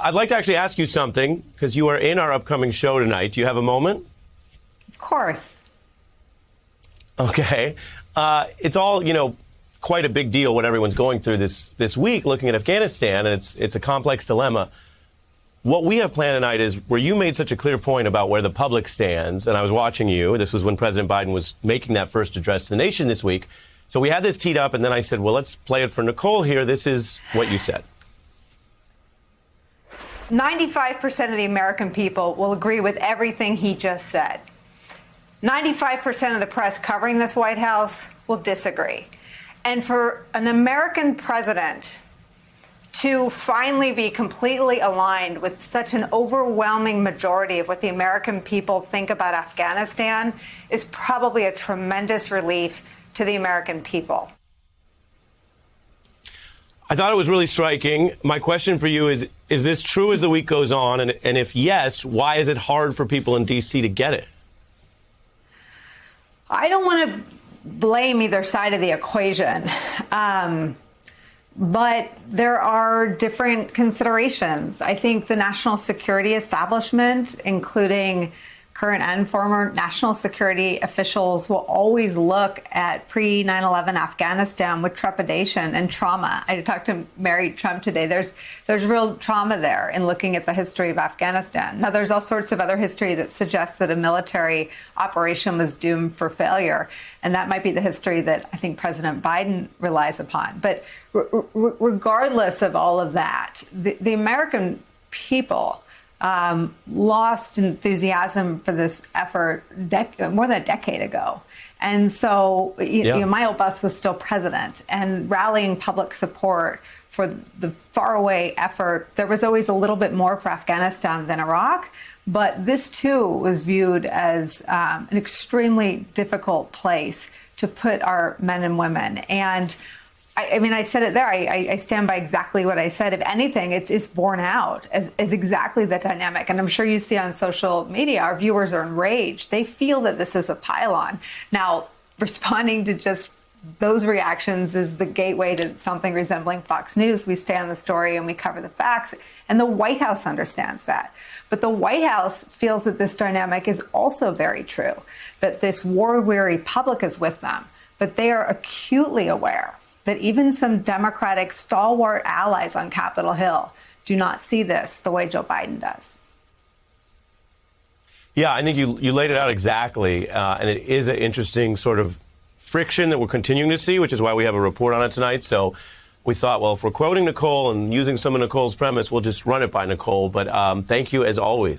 I'd like to actually ask you something, because you are in our upcoming show tonight. Do you have a moment? Of course. Okay. It's all, quite a big deal what everyone's going through this week looking at Afghanistan, and it's a complex dilemma. What we have planned tonight is where you made such a clear point about where the public stands, and I was watching you. This was when President Biden was making that first address to the nation this week. So we had this teed up, and then I said, well, let's play it for Nicole here. This is what you said. 95% of the American people will agree with everything he just said. 95% of the press covering this White House will disagree. And for an American president to finally be completely aligned with such an overwhelming majority of what the American people think about Afghanistan is probably a tremendous relief to the American people. I thought it was really striking. My question for you is this true as the week goes on? And if yes, why is it hard for people in D.C. to get it? I don't want to blame either side of the equation. But there are different considerations. I think the national security establishment, including current and former national security officials, will always look at pre-9/11 Afghanistan with trepidation and trauma. I talked to Mary Trump today. There's real trauma there in looking at the history of Afghanistan. Now, there's all sorts of other history that suggests that a military operation was doomed for failure. And that might be the history that I think President Biden relies upon. But regardless of all of that, the American people lost enthusiasm for this effort more than a decade ago. And so my old boss was still president, and rallying public support for the faraway effort, there was always a little bit more for Afghanistan than Iraq. But this, too, was viewed as an extremely difficult place to put our men and women. And I mean, I said it there. I stand by exactly what I said. If anything, it's borne out as exactly the dynamic. And I'm sure you see on social media, our viewers are enraged. They feel that this is a pylon. Now, responding to just those reactions is the gateway to something resembling Fox News. We stay on the story and we cover the facts. And the White House understands that. But the White House feels that this dynamic is also very true, that this war-weary public is with them. But they are acutely aware that even some Democratic stalwart allies on Capitol Hill do not see this the way Joe Biden does. Yeah, I think you laid it out exactly. And it is an interesting sort of friction that we're continuing to see, which is why we have a report on it tonight. So we thought, well, if we're quoting Nicole and using some of Nicole's premise, we'll just run it by Nicole. But thank you, as always.